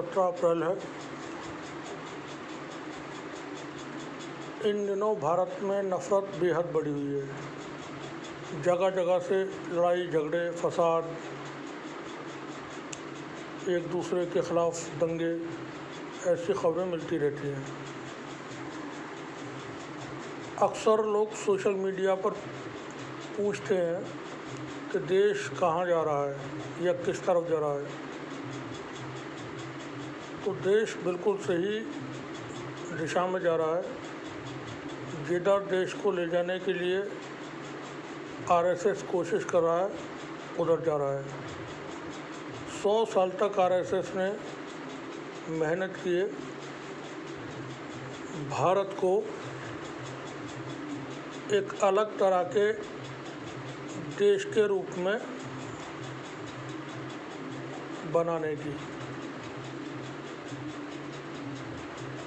17 अप्रैल है। इन दिनों भारत में नफ़रत बेहद बढ़ी हुई है। जगह जगह से लड़ाई झगड़े फसाद, एक दूसरे के ख़िलाफ़ दंगे, ऐसी खबरें मिलती रहती हैं। अक्सर लोग सोशल मीडिया पर पूछते हैं कि देश कहाँ जा रहा है या किस तरफ जा रहा है। तो देश बिल्कुल सही दिशा में जा रहा है। जिधर देश को ले जाने के लिए आरएसएस कोशिश कर रहा है, उधर जा रहा है। 100 साल तक आरएसएस ने मेहनत किए भारत को एक अलग तरह के देश के रूप में बनाने की।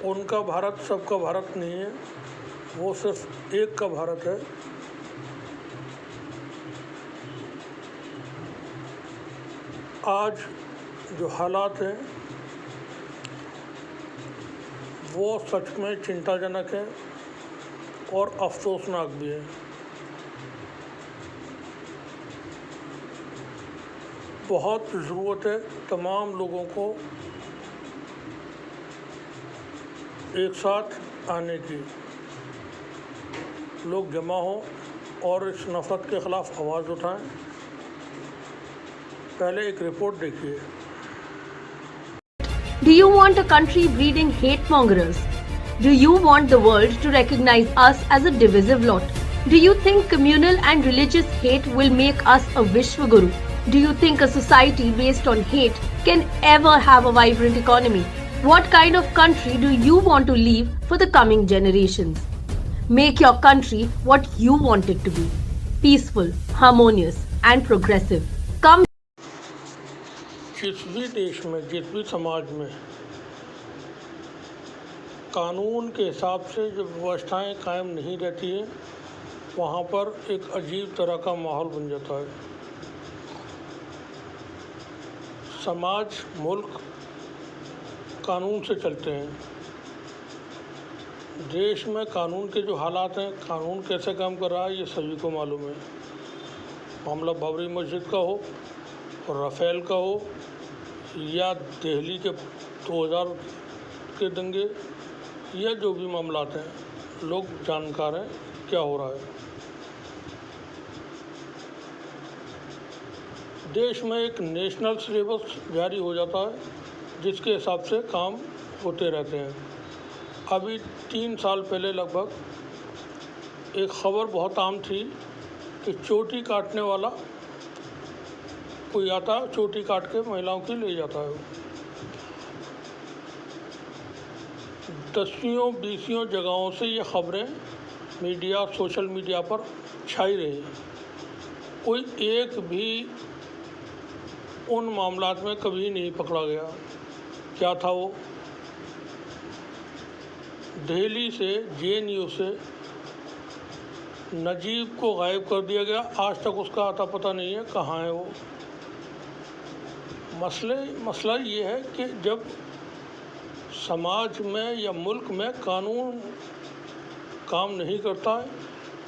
उनका भारत सबका भारत नहीं है, वो सिर्फ एक का भारत है। आज जो हालात हैं वो सच में चिंताजनक है और अफसोसनाक भी है। बहुत ज़रूरत है तमाम लोगों को एक साथ आने की, लोग जमा हों और इस नफ़रत के ख़िलाफ़ आवाज़ उठाएं। पहले एक रिपोर्ट देखिए। Do you want a country breeding hate mongers? Do you want the world to recognize us as a divisive lot? Do you think communal and religious hate will make us a Vishwaguru? Do you think a society based on hate can ever have a vibrant economy? What kind of country do you want to leave for the coming generations? Make your country what you want it to be. Peaceful, harmonious and progressive. Come. जिस भी देश में, जिस भी समाज में कानून के हिसाब से जब व्यवस्थाएं कायम नहीं रहती हैं, वहाँ पर एक अजीब तरह का माहौल बन जाता है। समाज, मुल्क कानून से चलते हैं। देश में कानून के जो हालात हैं, कानून कैसे काम कर रहा है, ये सभी को मालूम है। मामला बाबरी मस्जिद का हो, राफेल का हो या दिल्ली के 2000 के दंगे या जो भी मामलात हैं, लोग जानकार हैं क्या हो रहा है। देश में एक नेशनल सिलेबस जारी हो जाता है जिसके हिसाब से काम होते रहते हैं। अभी 3 साल पहले लगभग एक ख़बर बहुत आम थी कि चोटी काटने वाला कोई आता, चोटी काट के महिलाओं की ले जाता है। 10-20 जगहों से ये ख़बरें मीडिया, सोशल मीडिया पर छाई रही। कोई एक भी उन मामलात में कभी नहीं पकड़ा गया। क्या था वो? दिल्ली से, जेएनयू से नजीब को गायब कर दिया गया। आज तक उसका आता पता नहीं है, कहाँ है वो। मसला ये है कि जब समाज में या मुल्क में कानून काम नहीं करता है,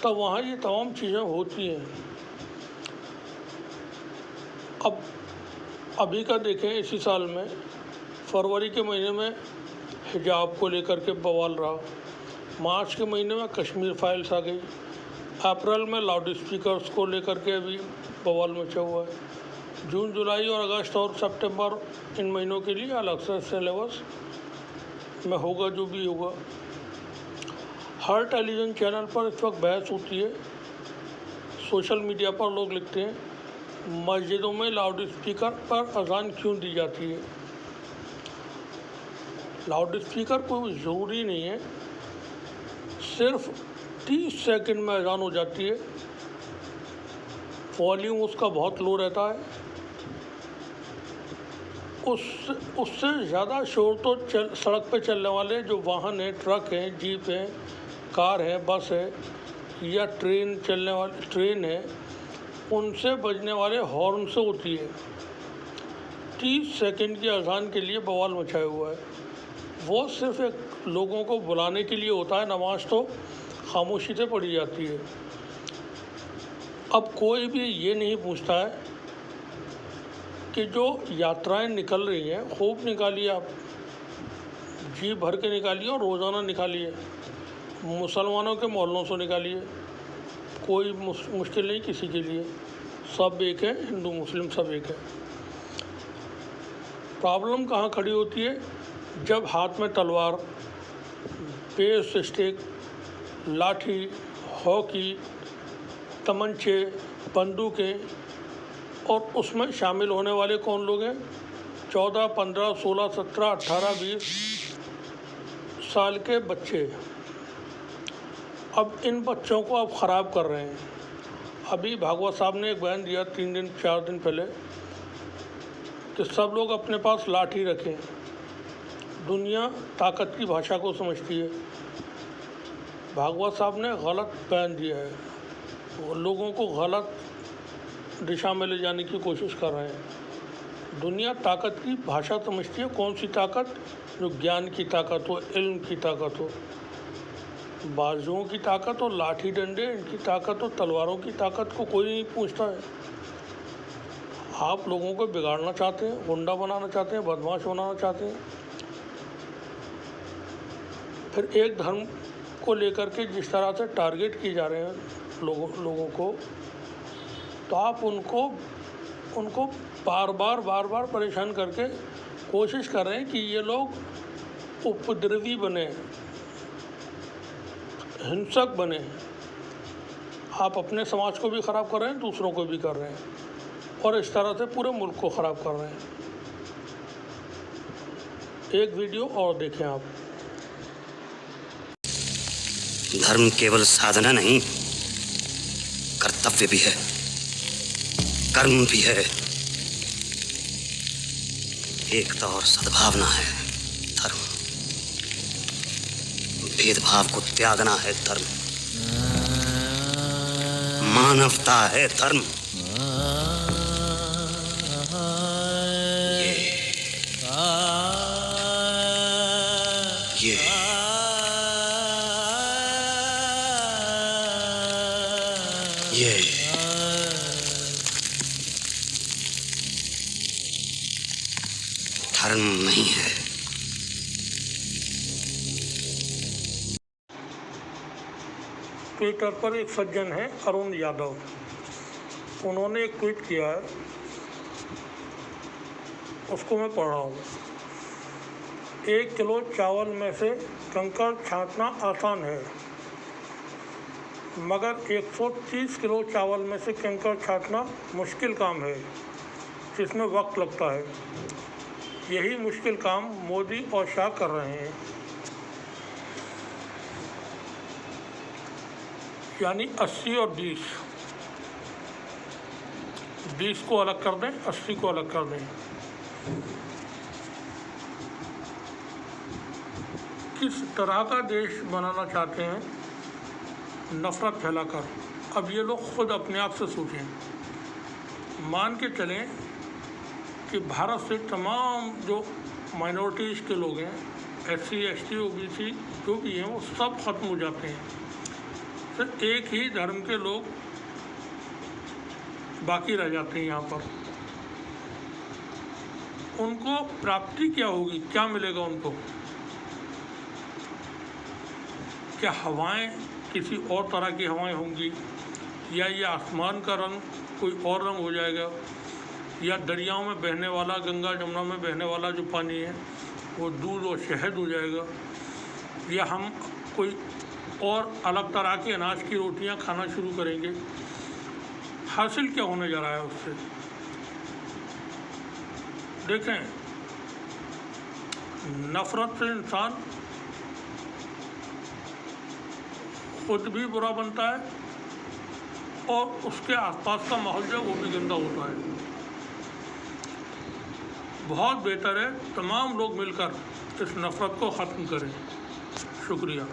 तब वहाँ ये तमाम चीज़ें होती हैं। अब अभी का देखें, इसी साल में फरवरी के महीने में हिजाब को लेकर के बवाल रहा। मार्च के महीने में कश्मीर फाइल्स आ गई। अप्रैल में लाउड स्पीकर्स को लेकर के अभी बवाल मचा हुआ है। जून, जुलाई और अगस्त और सितंबर, इन महीनों के लिए अलग से सिलेबस में होगा जो भी होगा। हर टेलीविज़न चैनल पर इस वक्त बहस होती है। सोशल मीडिया पर लोग लिखते हैं मस्जिदों में लाउड स्पीकर पर अजान क्यों दी जाती है। लाउड स्पीकर कोई ज़रूरी नहीं है, सिर्फ 30 सेकंड में अजान हो जाती है। वॉल्यूम उसका बहुत लो रहता है। उससे ज़्यादा शोर तो सड़क पे चलने वाले जो वाहन हैं, ट्रक हैं, जीप हैं, कार है, बस है या ट्रेन है, उनसे बजने वाले हॉर्न से होती है। 30 सेकंड की अजान के लिए बवाल मचाया हुआ है। वो सिर्फ एक लोगों को बुलाने के लिए होता है, नमाज तो खामोशी से पढ़ी जाती है। अब कोई भी ये नहीं पूछता है कि जो यात्राएं निकल रही हैं खूब निकालिए, आप जी भर के निकालिए और रोज़ाना निकालिए, मुसलमानों के मोहल्लों से निकालिए, कोई मुश्किल नहीं किसी के लिए, सब एक है, हिंदू मुस्लिम सब एक है। प्रॉब्लम कहाँ खड़ी होती है? जब हाथ में तलवार, पेस स्टिक, लाठी, हॉकी, तमंचे, बंदूकें, और उसमें शामिल होने वाले कौन लोग हैं? 14, 15, 16, 17, 18, 20 साल के बच्चे। अब इन बच्चों को आप ख़राब कर रहे हैं। अभी भागवत साहब ने एक बयान दिया 3 दिन 4 दिन पहले कि सब लोग अपने पास लाठी रखें। दुनिया ताकत की भाषा को समझती है। भागवत साहब ने गलत बयान दिया है, वो लोगों को गलत दिशा में ले जाने की कोशिश कर रहे हैं। दुनिया ताकत की भाषा समझती है। कौन सी ताकत? जो ज्ञान की ताकत हो, इल्म की ताकत हो, बाजुओं की ताकत हो, लाठी डंडे इनकी ताकत हो, तलवारों की ताकत को कोई नहीं पूछता है। आप लोगों को बिगाड़ना चाहते हैं, गुंडा बनाना चाहते हैं, बदमाश बनाना चाहते हैं। फिर एक धर्म को लेकर के जिस तरह से टारगेट किए जा रहे हैं लोगों को, तो आप उनको बार बार परेशान करके कोशिश कर रहे हैं कि ये लोग उपद्रवी बने, हिंसक बने। आप अपने समाज को भी ख़राब कर रहे हैं, दूसरों को भी कर रहे हैं, और इस तरह से पूरे मुल्क को ख़राब कर रहे हैं। एक वीडियो और देखें आप। धर्म केवल साधना नहीं, कर्तव्य भी है, कर्म भी है, एकता और सद्भावना है धर्म। भेदभाव को त्यागना है धर्म, मानवता है धर्म। ये धर्म नहीं है। ट्विटर पर एक सज्जन है अरुण यादव, उन्होंने एक ट्वीट किया है, उसको मैं पढ़ रहा हूँ। 1 किलो चावल में से कंकड़ छांटना आसान है, मगर 130 किलो चावल में से कंकड़ छांटना मुश्किल काम है, जिसमें वक्त लगता है। यही मुश्किल काम मोदी और शाह कर रहे हैं। यानी 80 और 20 को अलग कर दें, 80 को अलग कर दें। किस तरह का देश बनाना चाहते हैं? नफरत फैलाकर। अब ये लोग खुद अपने आप से सोचें। मान के चलें कि भारत से तमाम जो माइनॉरिटीज़ के लोग हैं, SC, ST, OBC जो भी हैं, वो सब ख़त्म हो जाते हैं। सिर्फ एक ही धर्म के लोग बाकी रह जाते हैं यहाँ पर। उनको प्राप्ति क्या होगी? क्या मिलेगा उनको? क्या हवाएं किसी और तरह की हवाएं होंगी, या ये आसमान का रंग कोई और रंग हो जाएगा, या दरियाओं में बहने वाला, गंगा जमुना में बहने वाला जो पानी है वो दूध और शहद हो जाएगा, या हम कोई और अलग तरह के अनाज की रोटियां खाना शुरू करेंगे? हासिल क्या होने जा रहा है उससे? देखें, नफरत से इंसान खुद भी बुरा बनता है और उसके आसपास का माहौल जो वो भी गंदा होता है। बहुत बेहतर है तमाम लोग मिलकर इस नफरत को ख़त्म करें। शुक्रिया।